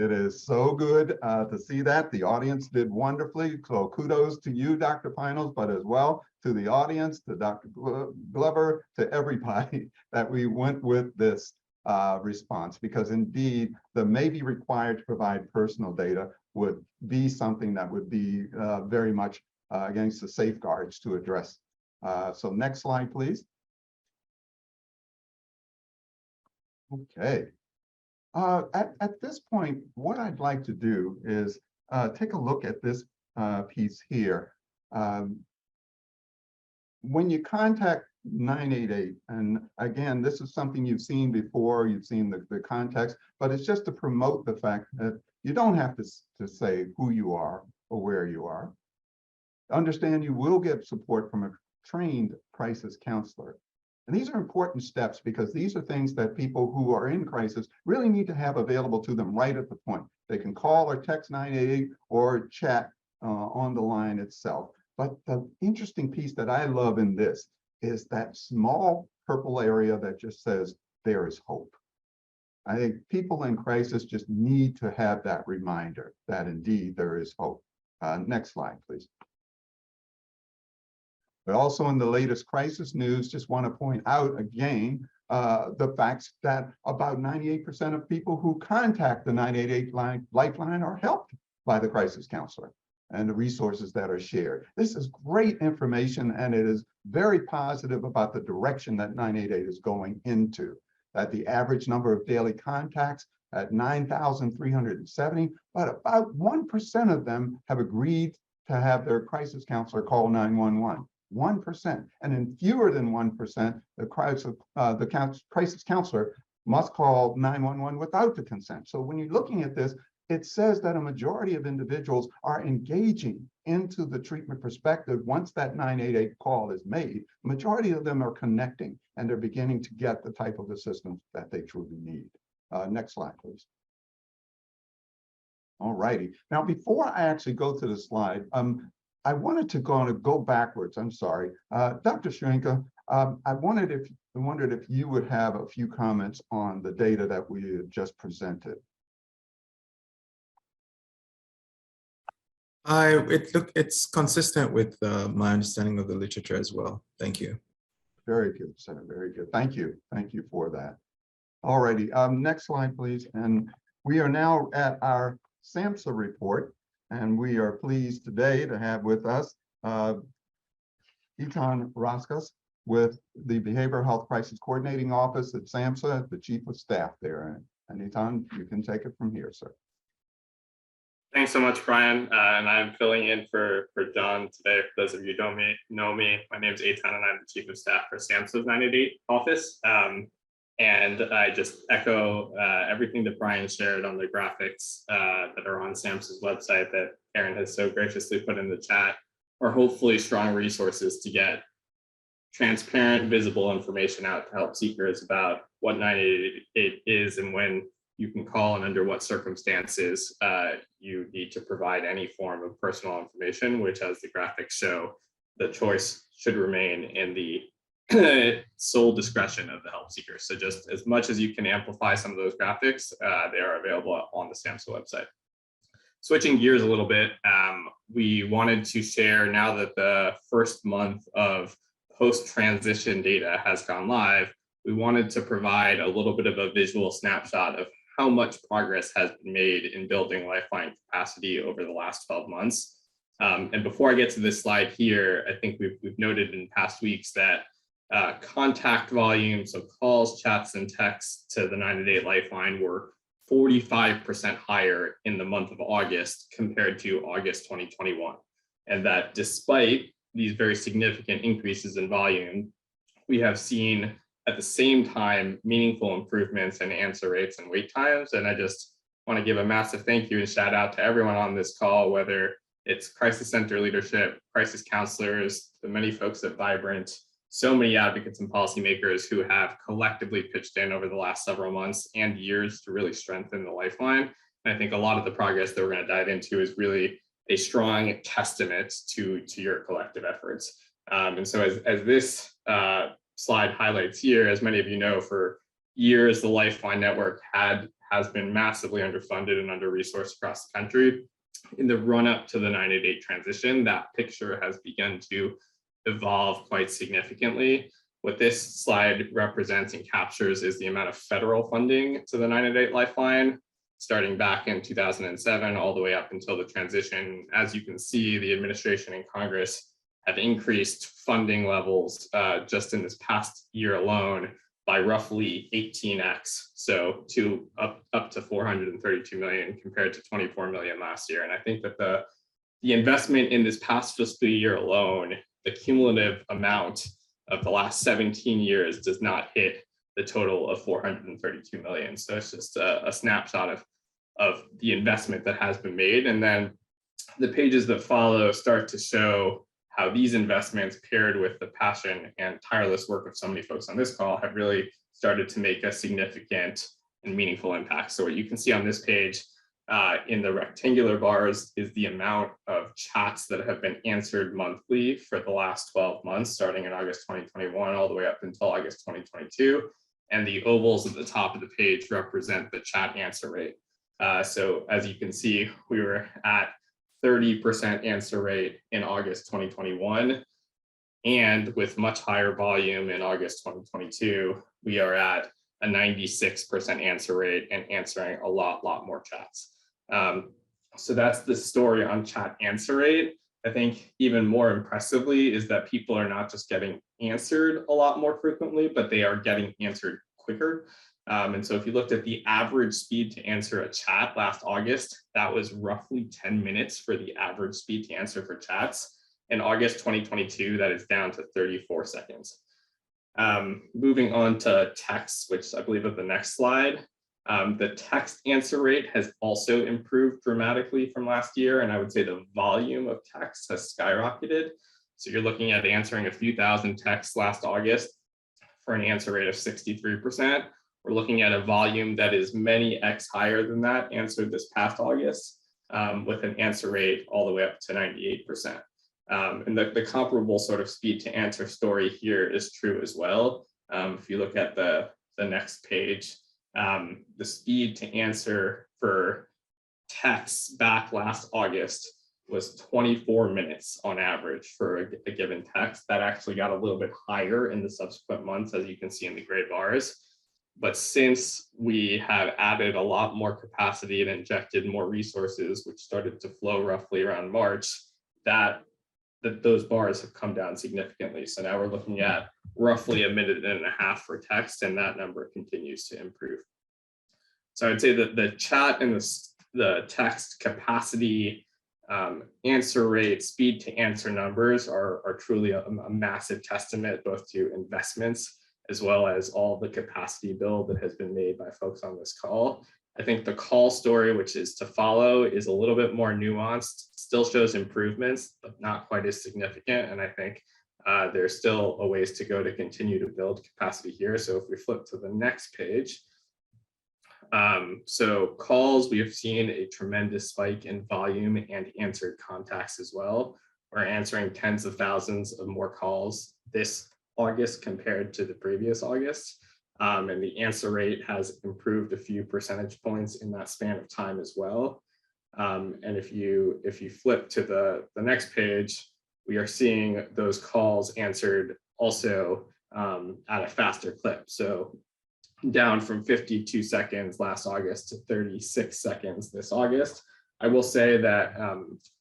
It is so good to see that. The audience did wonderfully, so kudos to you, Dr. Pinels, but as well to the audience, to Dr. Glover, to everybody that we went with this response, because indeed the may be required to provide personal data would be something that would be very much against the safeguards to address. So next slide, please. Okay. At this point, what I'd like to do is take a look at this piece here. When you contact 988, and again, this is something you've seen before, you've seen the context, but it's just to promote the fact that you don't have to say who you are or where you are. Understand you will get support from a trained crisis counselor. And these are important steps because these are things that people who are in crisis really need to have available to them right at the point. They can call or text 988 or chat on the line itself. But the interesting piece that I love in this is that small purple area that just says, there is hope. I think people in crisis just need to have that reminder that indeed there is hope. Next slide, please. But also in the latest crisis news, just want to point out again, the facts that about 98% of people who contact the 988 Lifeline are helped by the crisis counselor and the resources that are shared. This is great information, and it is very positive about the direction that 988 is going into. That the average number of daily contacts at 9,370, but about 1% of them have agreed to have their crisis counselor call 911. 1%, and in fewer than 1%, the crisis counselor must call 911 without the consent. So when you're looking at this, it says that a majority of individuals are engaging into the treatment perspective once that 988 call is made. The majority of them are connecting, and they're beginning to get the type of assistance that they truly need. Next slide, please. All righty. Now, before I actually go to the slide, I wanted to go backwards. I'm sorry, Dr. Shrinka. I wondered if you would have a few comments on the data that we had just presented. It's consistent with my understanding of the literature as well. Thank you. Very good, sir. Very good. Thank you. Thank you for that. All righty. Next slide, please. And we are now at our SAMHSA report. And we are pleased today to have with us Eitan Raskas with the Behavioral Health Crisis Coordinating Office at SAMHSA, the Chief of Staff there. And Eitan, you can take it from here, sir. Thanks so much, Brian. And I'm filling in for John today. For those of you who don't know me, my name is Eitan, and I'm the Chief of Staff for SAMHSA's 988 office. And I just echo everything that Brian shared on the graphics that are on SAMHSA's website that Aaron has so graciously put in the chat, are hopefully strong resources to get transparent, visible information out to help seekers about what 988 is and when you can call and under what circumstances you need to provide any form of personal information, which, as the graphics show, the choice should remain in the sole discretion of the help seeker. So just as much as you can amplify some of those graphics, they are available on the SAMHSA website. Switching gears a little bit, we wanted to share, now that the first month of post-transition data has gone live, we wanted to provide a little bit of a visual snapshot of how much progress has been made in building Lifeline capacity over the last 12 months. And before I get to this slide here, I think we've noted in past weeks that contact volume, so calls, chats, and texts to the 988 Lifeline were 45% higher in the month of August compared to August 2021. And that despite these very significant increases in volume, we have seen at the same time meaningful improvements in answer rates and wait times. And I just want to give a massive thank you and shout out to everyone on this call, whether it's crisis center leadership, crisis counselors, the many folks at Vibrant, so many advocates and policymakers who have collectively pitched in over the last several months and years to really strengthen the Lifeline. And I think a lot of the progress that we're going to dive into is really a strong testament to your collective efforts. And so as this slide highlights here, as many of you know, for years, the Lifeline network has been massively underfunded and under-resourced across the country. In the run-up to the 988 transition, that picture has begun to evolve quite significantly. What this slide represents and captures is the amount of federal funding to the 988 Lifeline starting back in 2007 all the way up until the transition. As you can see, the administration and Congress have increased funding levels just in this past year alone by roughly 18x, so up to 432 million compared to 24 million last year. And I think that the investment in this past fiscal year alone, the cumulative amount of the last 17 years does not hit the total of 432 million. So it's just a snapshot of the investment that has been made. And then the pages that follow start to show how these investments, paired with the passion and tireless work of so many folks on this call, have really started to make a significant and meaningful impact. So what you can see on this page in the rectangular bars is the amount of chats that have been answered monthly for the last 12 months, starting in August 2021 all the way up until August 2022. And the ovals at the top of the page represent the chat answer rate. So as you can see, we were at 30% answer rate in August 2021. And with much higher volume in August 2022, we are at a 96% answer rate and answering a lot more chats. So that's the story on chat answer rate. I think even more impressively is that people are not just getting answered a lot more frequently, but they are getting answered quicker. And so if you looked at the average speed to answer a chat last August, that was roughly 10 minutes for the average speed to answer for chats. In August 2022, that is down to 34 seconds. Moving on to text, which I believe is the next slide. The text answer rate has also improved dramatically from last year. And I would say the volume of text has skyrocketed. So you're looking at answering a few thousand texts last August for an answer rate of 63%. We're looking at a volume that is many X higher than that answered this past August, with an answer rate all the way up to 98%. And the comparable sort of speed to answer story here is true as well. If you look at the next page, the speed to answer for texts back last August was 24 minutes on average for a given text. That actually got a little bit higher in the subsequent months, as you can see in the gray bars. But since we have added a lot more capacity and injected more resources, which started to flow roughly around March, those bars have come down significantly. So now we're looking at roughly 1.5 minutes for text, and that number continues to improve. So I'd say that the chat and the text capacity, answer rate, speed to answer numbers are truly a massive testament both to investments as well as all the capacity build that has been made by folks on this call. I think the call story, which is to follow, is a little bit more nuanced, still shows improvements, but not quite as significant. And I think there's still a ways to go to continue to build capacity here. So if we flip to the next page, so calls, we have seen a tremendous spike in volume and answered contacts as well. We're answering tens of thousands of more calls this August compared to the previous August. And the answer rate has improved a few percentage points in that span of time as well. And if you flip to the next page, we are seeing those calls answered also at a faster clip. So down from 52 seconds last August to 36 seconds this August. I will say that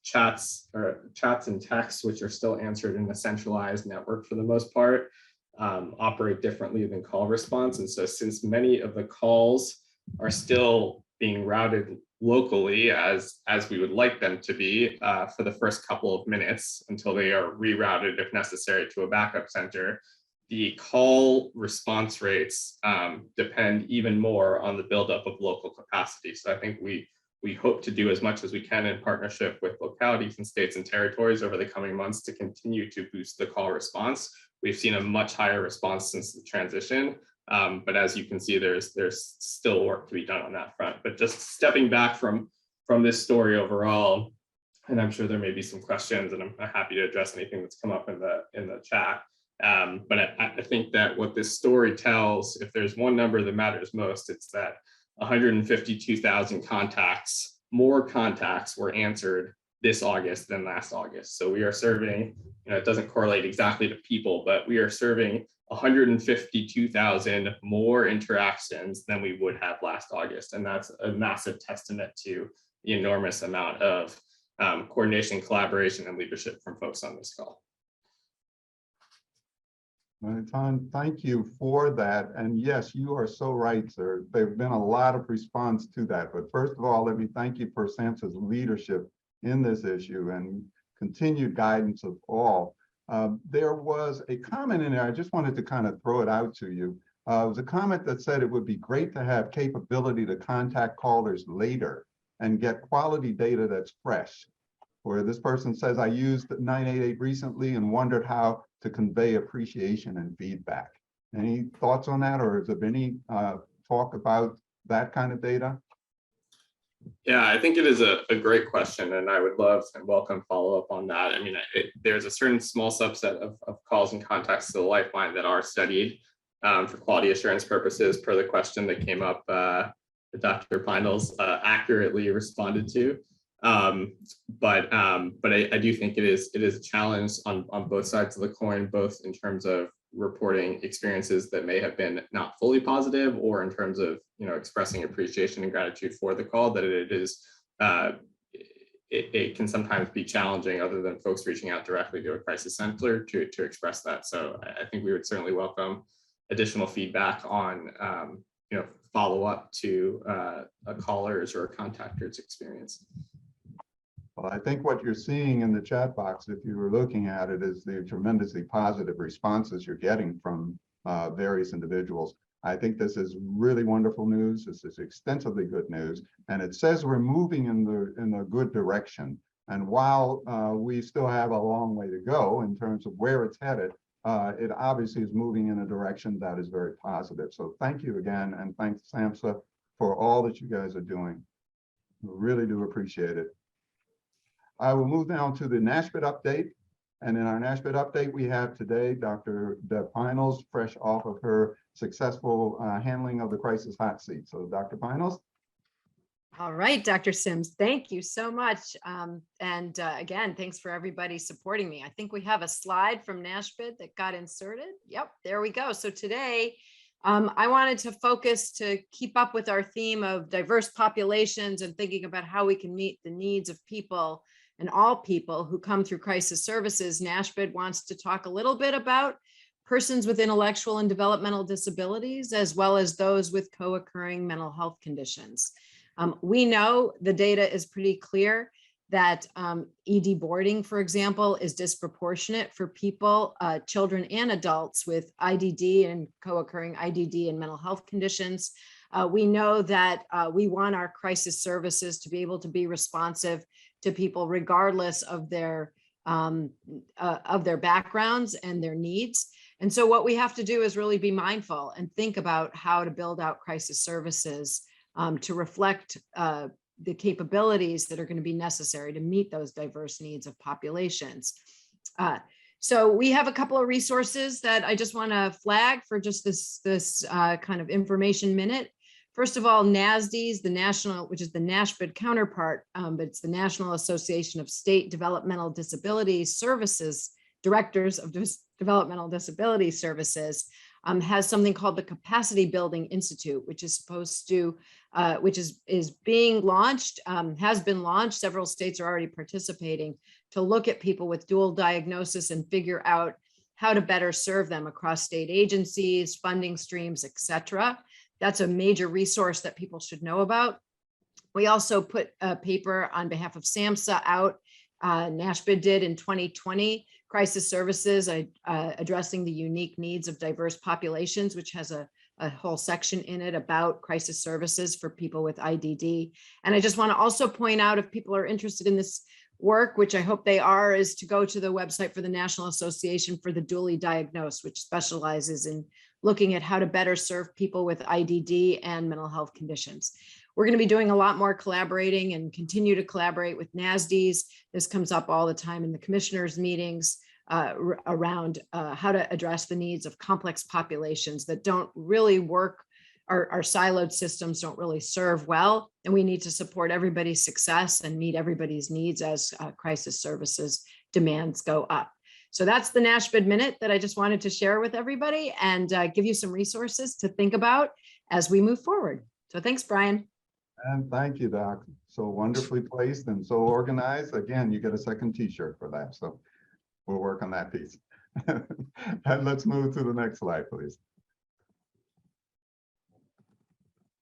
chats and texts, which are still answered in a centralized network for the most part, operate differently than call response. And so since many of the calls are still being routed locally as we would like them to be for the first couple of minutes until they are rerouted if necessary to a backup center, the call response rates depend even more on the buildup of local capacity. So I think we hope to do as much as we can in partnership with localities and states and territories over the coming months to continue to boost the call response. We've seen a much higher response since the transition, but as you can see, there's still work to be done on that front. But just stepping back from this story overall, and I'm sure there may be some questions, and I'm happy to address anything that's come up in the chat. But I think that what this story tells, if there's one number that matters most, it's that 152,000 more contacts were answered this August than last August. So we are serving, it doesn't correlate exactly to people, but we are serving 152,000 more interactions than we would have last August. And that's a massive testament to the enormous amount of coordination, collaboration, and leadership from folks on this call. Tom, thank you for that. And yes, you are so right, sir. There've been a lot of response to that. But first of all, let me thank you for SAMHSA's leadership in this issue and continued guidance of all. There was a comment in there, I just wanted to kind of throw it out to you. It was a comment that said it would be great to have capability to contact callers later and get quality data that's fresh. Where this person says, I used 988 recently and wondered how to convey appreciation and feedback. Any thoughts on that, or has there been any talk about that kind of data? Yeah, I think it is a great question, and I would love and welcome follow-up on that. I mean, there's a certain small subset of calls and contacts to the Lifeline that are studied for quality assurance purposes, per the question that came up that Dr. Pinels accurately responded to. But I do think it is a challenge on both sides of the coin, both in terms of reporting experiences that may have been not fully positive, or in terms of expressing appreciation and gratitude for the call, that it can sometimes be challenging, other than folks reaching out directly to a crisis center to express that. So I think we would certainly welcome additional feedback on follow up to a caller's or a contactor's experience. Well, I think what you're seeing in the chat box, if you were looking at it, is the tremendously positive responses you're getting from various individuals. I think this is really wonderful news. This is extensively good news, and it says we're moving in the good direction. And while we still have a long way to go in terms of where it's headed, it obviously is moving in a direction that is very positive. So thank you again, and thanks SAMHSA for all that you guys are doing. We really do appreciate it. I will move now to the NASHBIT update. And in our NASHBIT update, we have today Dr. Deb Pinels, fresh off of her successful handling of the crisis hot seat. So Dr. Pinels. All right, Dr. Sims, thank you so much. Again, thanks for everybody supporting me. I think we have a slide from NASHBIT that got inserted. Yep, there we go. So today, I wanted to focus to keep up with our theme of diverse populations and thinking about how we can meet the needs of people and all people who come through crisis services. NASHBIT wants to talk a little bit about persons with intellectual and developmental disabilities, as well as those with co-occurring mental health conditions. We know the data is pretty clear that ED boarding, for example, is disproportionate for people, children and adults with IDD and co-occurring IDD and mental health conditions. We know that we want our crisis services to be able to be responsive to people regardless of their backgrounds and their needs. And so what we have to do is really be mindful and think about how to build out crisis services to reflect the capabilities that are going to be necessary to meet those diverse needs of populations. So we have a couple of resources that I just want to flag for just this kind of information minute. First of all, NASDs, the national, which is the NASHBIT counterpart, but it's the National Association of State Developmental Disability Services, Directors of Developmental Disability Services, has something called the Capacity Building Institute, which is supposed to, which is being launched, has been launched. Several states are already participating to look at people with dual diagnosis and figure out how to better serve them across state agencies, funding streams, et cetera. That's a major resource that people should know about. We also put a paper on behalf of SAMHSA out, NASHBIT did in 2020, Crisis Services addressing the unique needs of diverse populations, which has a whole section in it about crisis services for people with IDD. And I just want to also point out, if people are interested in this work, which I hope they are, is to go to the website for the National Association for the Dually Diagnosed, which specializes in looking at how to better serve people with IDD and mental health conditions. We're going to be doing a lot more collaborating and continue to collaborate with NASDs. This comes up all the time in the commissioners' meetings around how to address the needs of complex populations that don't really work our siloed systems don't really serve well, and we need to support everybody's success and meet everybody's needs as crisis services demands go up. So that's the NASHBID Minute that I just wanted to share with everybody and give you some resources to think about as we move forward. So thanks, Brian. And thank you, Doc. So wonderfully placed and so organized. Again, you get a second t-shirt for that. So we'll work on that piece. And let's move to the next slide, please.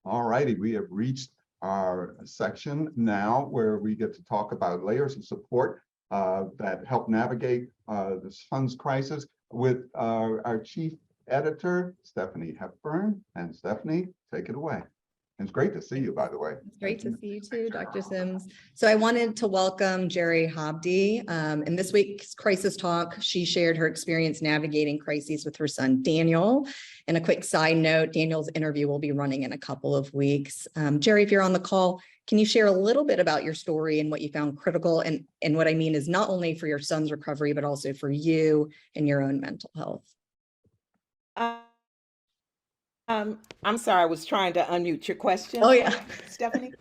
All righty, we have reached our section now where we get to talk about layers of support that help navigate the funds crisis with our chief editor, Stephanie Hepburn. And Stephanie, take it away. It's great to see you, by the way. It's great to see you too, Dr. Sims. So I wanted to welcome Jerry Hobdy. In this week's Crisis Talk, she shared her experience navigating crises with her son, Daniel. And a quick side note, Daniel's interview will be running in a couple of weeks. Jerry, if you're on the call, can you share a little bit about your story and what you found critical? And what I mean is not only for your son's recovery, but also for you and your own mental health. I'm sorry, I was trying to unmute your question. Oh, yeah. Stephanie?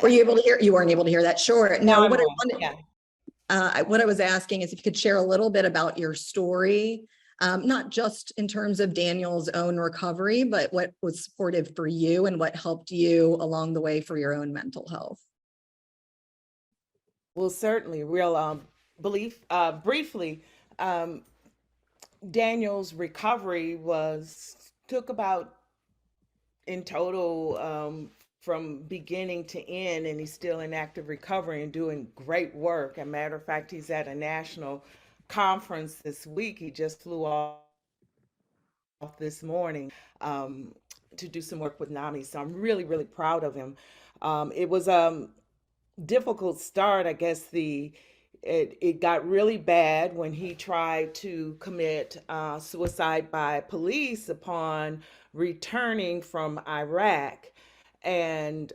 Were you able to hear? You weren't able to hear that? Sure. No, No, what I I'm wanted, yeah. what I was asking is if you could share a little bit about your story, not just in terms of Daniel's own recovery, but what was supportive for you and what helped you along the way for your own mental health. Well, certainly, briefly, Daniel's recovery took about in total from beginning to end, and he's still in active recovery and doing great work. As a matter of fact, he's at a national conference this week. He just flew off this morning to do some work with NAMI. So I'm really, really proud of him. It was a difficult start. I guess it got really bad when he tried to commit suicide by police upon returning from Iraq. And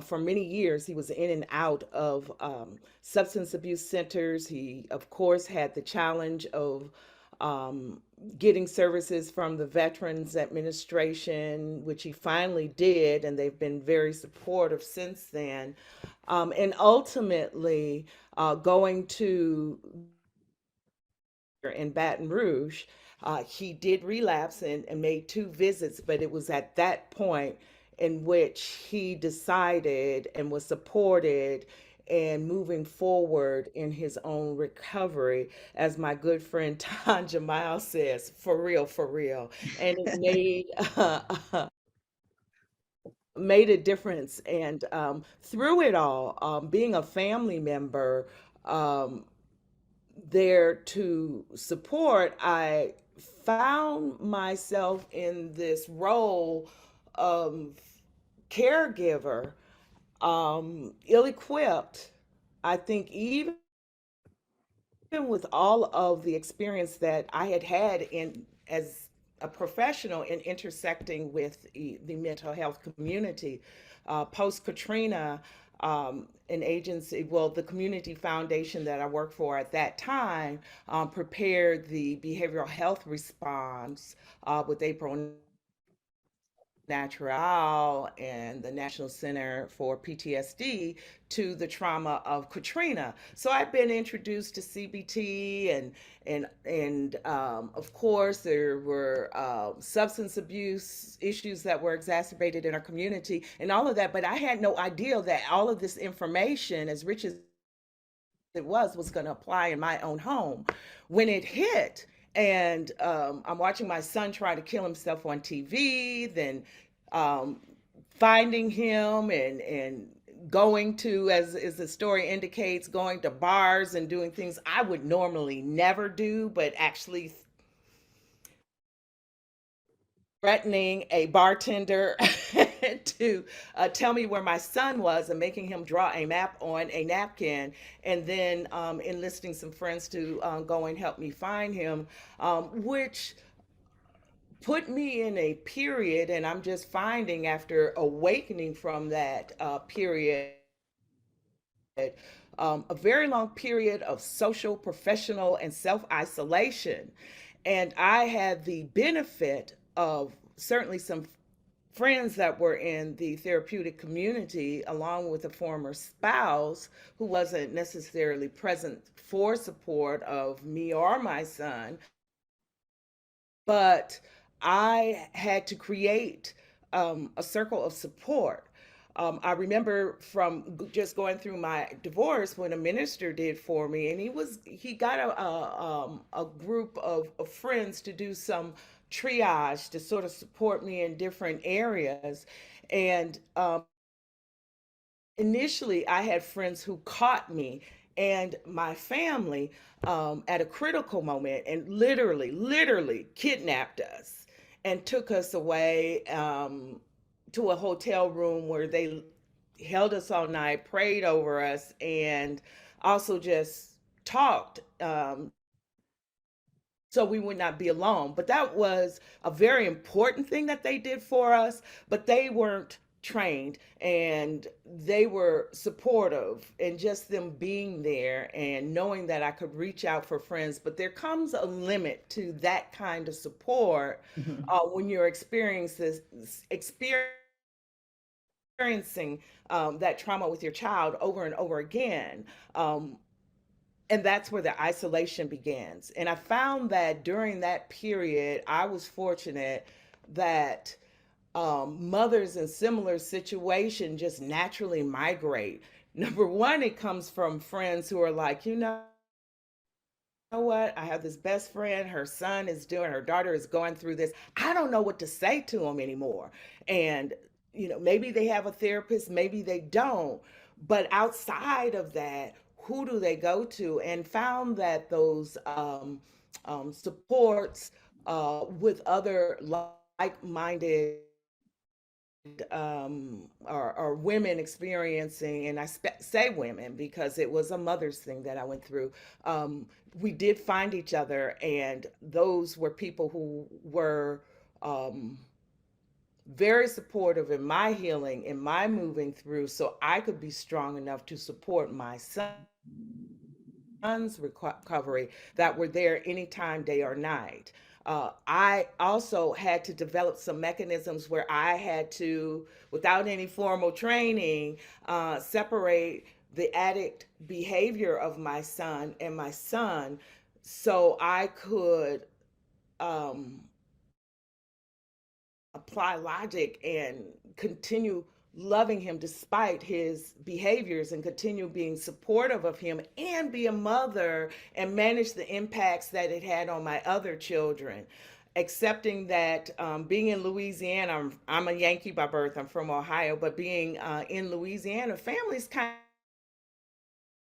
for many years, he was in and out of substance abuse centers. He, of course, had the challenge of getting services from the Veterans Administration, which he finally did, and they've been very supportive since then. And ultimately, going to in Baton Rouge, he did relapse and made 2 visits, but it was at that point in which he decided and was supported and moving forward in his own recovery, as my good friend Tanja Miles says, for real, for real. And it made a difference. And through it all, being a family member there to support, I found myself in this role of caregiver, ill-equipped. I think even with all of the experience that I had had as a professional in intersecting with the mental health community, post-Katrina, an agency, the community foundation that I worked for at that time, prepared the behavioral health response with April Natural and the National Center for PTSD to the trauma of Katrina. So I've been introduced to CBT and of course there were substance abuse issues that were exacerbated in our community and all of that, but I had no idea that all of this information, as rich as it was going to apply in my own home. When it hit, and I'm watching my son try to kill himself on TV, then finding him and going to, as the story indicates, going to bars and doing things I would normally never do, but actually threatening a bartender to tell me where my son was and making him draw a map on a napkin, and then enlisting some friends to go and help me find him, which put me in a period, and I'm just finding after awakening from that period, a very long period of social, professional, and self-isolation. And I had the benefit of certainly some friends that were in the therapeutic community, along with a former spouse who wasn't necessarily present for support of me or my son. But I had to create a circle of support. I remember from just going through my divorce when a minister did for me, and he got a group of friends to do some triage to sort of support me in different areas. And initially, I had friends who caught me and my family at a critical moment and literally kidnapped us and took us away to a hotel room where they held us all night, prayed over us, and also just talked so we would not be alone. But that was a very important thing that they did for us, but they weren't trained and they were supportive, and just them being there and knowing that I could reach out for friends. But there comes a limit to that kind of support when you're experiencing that trauma with your child over and over again. And that's where the isolation begins. And I found that during that period, I was fortunate that mothers in similar situations just naturally migrate. Number one, it comes from friends who are like, you know what? I have this best friend, her daughter is going through this. I don't know what to say to them anymore. And, maybe they have a therapist, maybe they don't. But outside of that, who do they go to? And found that those supports with other like-minded or women experiencing, and I say women because it was a mother's thing that I went through. We did find each other, and those were people who were very supportive in my healing, in my moving through, so I could be strong enough to support my son's recovery, that were there anytime, day or night. I also had to develop some mechanisms where I had to, without any formal training, separate the addict behavior of my son and my son, so I could apply logic and continue loving him despite his behaviors, and continue being supportive of him, and be a mother and manage the impacts that it had on my other children. Accepting that being in Louisiana, I'm a Yankee by birth, I'm from Ohio, but being in Louisiana, families kind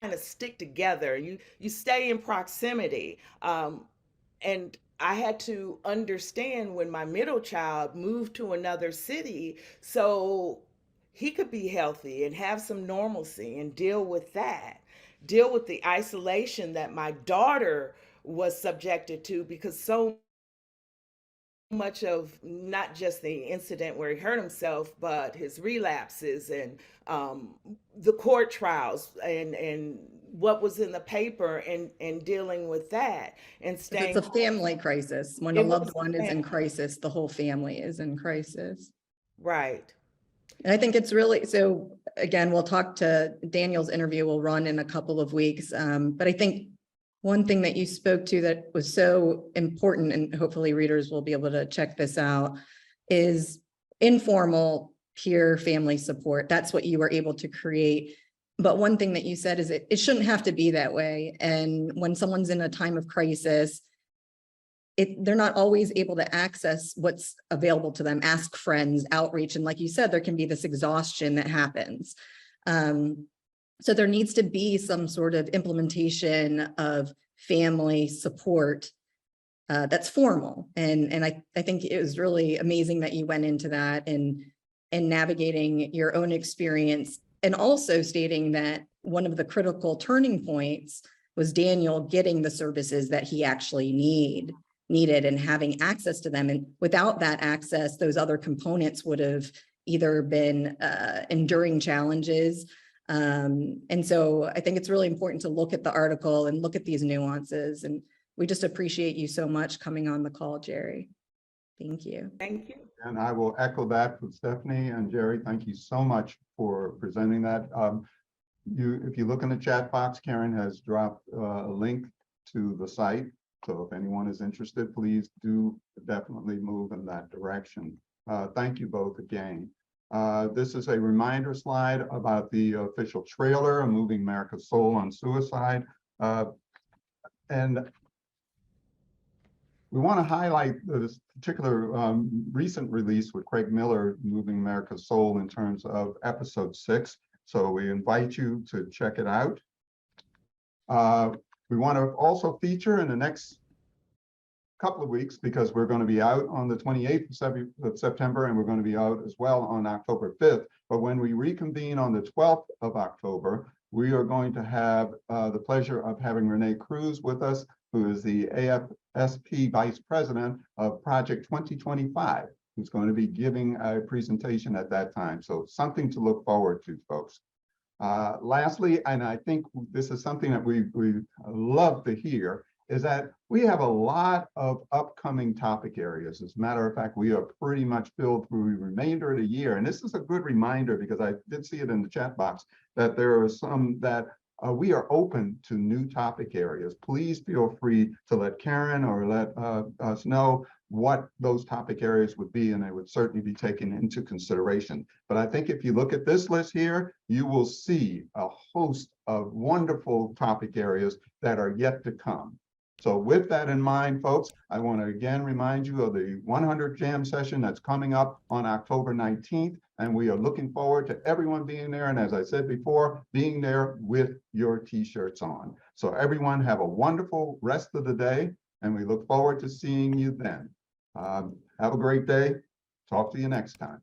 of stick together. You stay in proximity. And I had to understand when my middle child moved to another city, so he could be healthy and have some normalcy and deal with that, deal with the isolation that my daughter was subjected to, because so much of not just the incident where he hurt himself, but his relapses and the court trials and what was in the paper, and dealing with that and staying. It's a family crisis. When a loved one is in crisis, the whole family is in crisis. Right. And I think it's really, so again, we'll talk to Daniel's interview will run in a couple of weeks. But I think one thing that you spoke to that was so important, and hopefully readers will be able to check this out, is informal peer family support. That's what you were able to create. But one thing that you said is it shouldn't have to be that way. And when someone's in a time of crisis, they're not always able to access what's available to them, ask friends, outreach. And like you said, there can be this exhaustion that happens. So there needs to be some sort of implementation of family support that's formal. And I think it was really amazing that you went into that and navigating your own experience, and also stating that one of the critical turning points was Daniel getting the services that he actually needed and having access to them. And without that access, those other components would have either been enduring challenges. And so I think it's really important to look at the article and look at these nuances. And we just appreciate you so much coming on the call, Jerry. Thank you. Thank you. And I will echo that with Stephanie and Jerry. Thank you so much for presenting that. If you look in the chat box, Karen has dropped a link to the site. So if anyone is interested, please do definitely move in that direction. Thank you both again. This is a reminder slide about the official trailer, Moving America's Soul on Suicide. And we want to highlight this particular recent release with Craig Miller, Moving America's Soul, in terms of episode 6. So we invite you to check it out. We want to also feature in the next couple of weeks, because we're going to be out on the 28th of September, and we're going to be out as well on October 5th. But when we reconvene on the 12th of October, we are going to have the pleasure of having Renee Cruz with us, who is the AFSP Vice President of Project 2025, who's going to be giving a presentation at that time. So something to look forward to, folks. Lastly, and I think this is something that we love to hear, is that we have a lot of upcoming topic areas. As a matter of fact, we are pretty much filled through the remainder of the year. And this is a good reminder, because I did see it in the chat box, that there are some that we are open to new topic areas. Please feel free to let Karen or let us know what those topic areas would be, and they would certainly be taken into consideration. But I think if you look at this list here, you will see a host of wonderful topic areas that are yet to come. So with that in mind, folks, I want to again remind you of the 100 Jam session that's coming up on October 19th. And we are looking forward to everyone being there. And as I said before, being there with your t-shirts on. So everyone have a wonderful rest of the day, and we look forward to seeing you then. Have a great day. Talk to you next time.